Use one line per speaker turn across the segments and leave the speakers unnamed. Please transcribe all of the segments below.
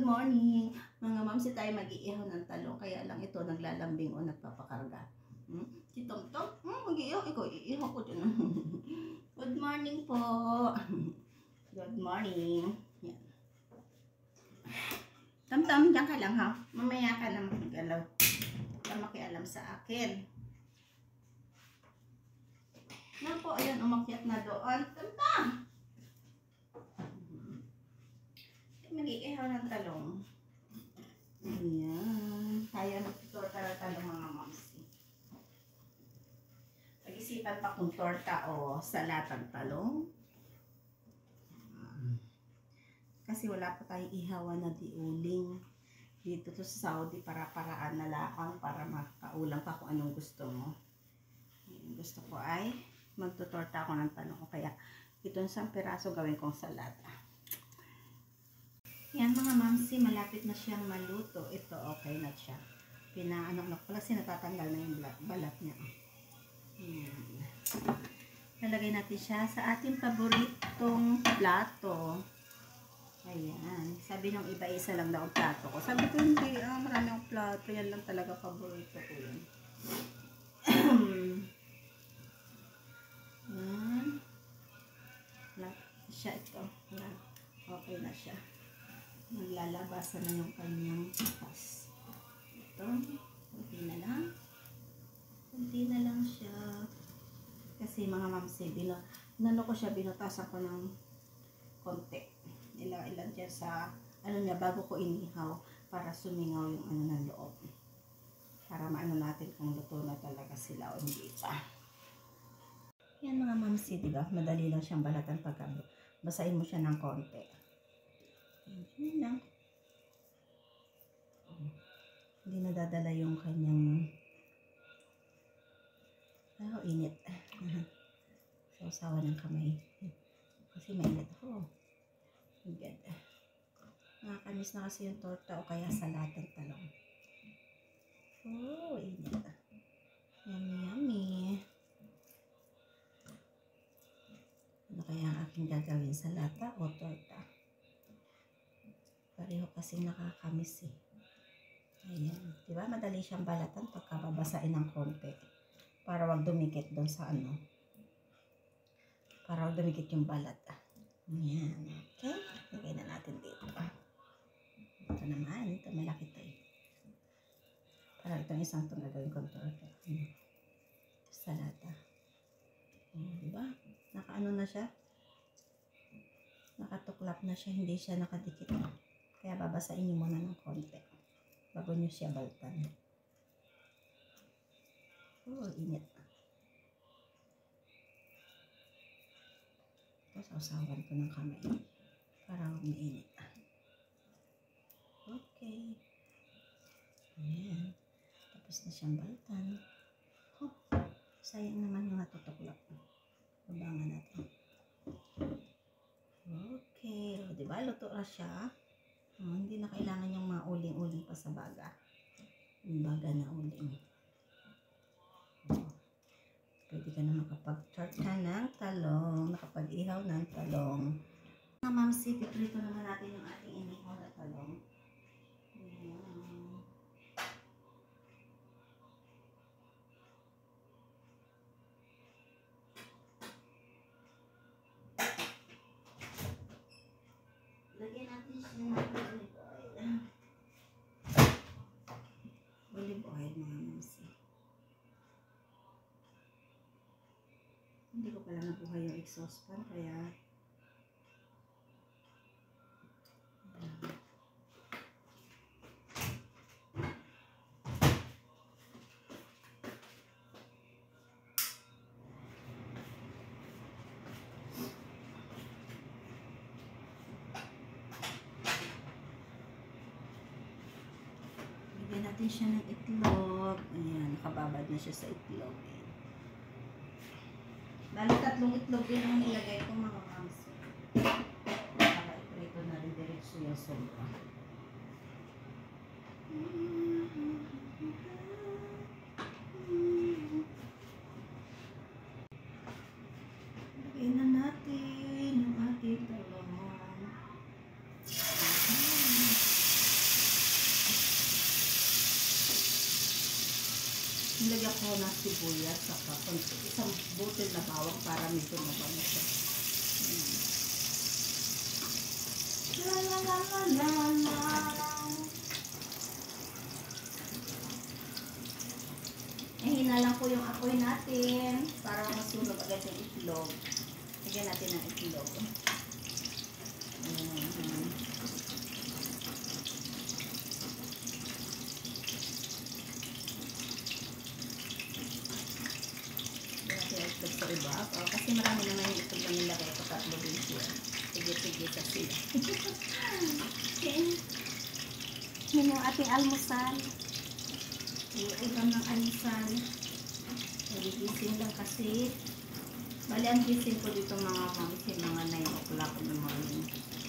morning! Mga mamsi tayo mag-iihaw ng talong. Kaya lang ito naglalambing o nagpapakarga. Si Tom-Tom, mag-iihaw. Ikaw, iihaw ko dyan. Good morning po! Good morning! Yan. Tom-Tom, dyan ka lang ha. Mamaya ka na magalaw. Huwag ka makialam sa akin. Yan po, ayan, umakyat na doon. Tom-Tom! Mag-iihaw ng talong. Ayan. Kaya magtutorta ng talong mga mamsi. Pag-isipan pa kung torta o salatang talong. Kasi wala pa tayong ihawan na diuling. Dito to sa Saudi para-paraan na laang para makaulam pa kung anong gusto mo. Ayan, gusto ko ay magtutorta ako ng talong. Kaya itong 1 piraso gawin kong salata. Yan mga mamsi, malapit na siyang maluto. Ito, okay na siya. Pinaano pala, natatanggal na yung balat niya. Yan. Lalagay natin siya sa ating paboritong plato. Ayan. Sabi nung iba, isa lang daw ang plato ko. Sabi ko, hindi, marami akong plato. Yan lang talaga paborito ko yun. Yan. Siya ito. Okay na siya. Naglalabasan na yung kanyang butas. Ito, kunti na lang. Kunti na lang siya. Kasi mga mamsi, ko siya, binutasan ko ng konti. Ilan dyan sa, niya, bago ko inihaw, para sumingaw yung ng loob. Para maano natin kung luto na talaga sila o hindi pa. Yan mga mamsi, diba? Madali lang siyang balatan pagka basahin mo siya ng konti. Yun lang. Hindi nadadala yung kanyang init. Sausawa ng kamay. Kasi mainit ako. Good. Nakakamis na kasi yung torta o kaya salatang talong. Oh, init. Yummy, yummy. Ano kaya ang aking gagawin? Salata o torta? Pareho kasi nakakamis eh. Ayan. Diba? Madali siyang balatan pagka babasain ng konti. Para wag dumikit doon sa Para wag dumikit yung balat. Ayan. Okay? Lagay na natin dito. Ito naman. Ito malaki ito eh. Para itong isang itong gagawin kong torta. Ito salata. Diba? Nakaano na siya? Nakatuklap na siya. Hindi siya nakadikit. Kaya babasain nyo muna ng konti bago nyo siya baltan. Oh, init. Tapos sausawan ko ng kamay para huwag mainit. Okay. Ayan. Tapos na siyang baltan. Oh, sayang naman yung natutuklap. Babangan natin. Okay. O, diba? Luto na siya. Hindi na kailangan yung mga uling-uling pa sa baga. Yung baga na uling. Pwede ka na makapag-torta ng talong, nakapag-ihaw ng talong. Mga mamsi, piprito naman natin yung ating inihaw na talong. Lagyan natin siya ng olive oil. Olive oil mga mamsi. Hindi ko pala nabuhay yung exhaust fan kaya lagyan natin siya ng itlog. Ayan, nakababad na siya sa itlog. Bali 3 itlog din ang nilagay ko mga mamsi. Para iprito na rin diretso yung sobra. Lagyan na natin yung ating talong. ko ng sibuyas saka isang butil na bawang para medyo mabango siya. La la la la la la. Hina lang po yung apoy natin para masunog agad yung itlog. Lagyan natin ng itlog. Sa iba. Kasi marami naman yung itlog na nilagay ko, tatlo din siya. Sige-sige sa sila. Yun yung ating almusal. Ulam ng almusal. Nagigising lang kasi. Bali, ang gising ko dito mga mamisi, mga 9 o'clock in the morning.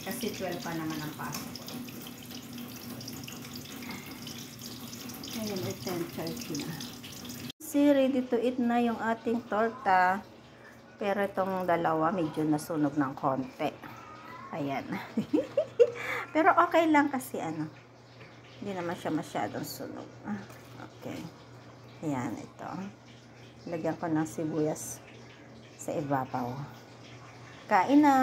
Kasi 12 pa naman ang pasok ko. Ngayon, 10:30 na. Ready to eat na yung ating torta. Pero itong dalawa medyo nasunog ng konti. Ayan. Pero okay lang kasi hindi naman siya masyadong sunog. Okay. Ayan, ito. Lagyan ko ng sibuyas sa ibabaw. Kain na!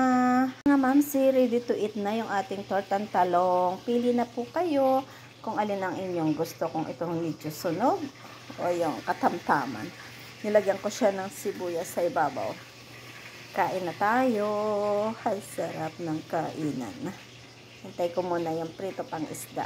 Mga mamsi, ready to eat na yung ating tortang talong. Pili na po kayo kung alin ang inyong gusto. Kung itong medyo sunog o yung katamtaman. Nilagyan ko siya ng sibuyas sa ibabaw. Kain na tayo. Ay, sarap ng kainan. Hintay ko muna yung prito pang isda.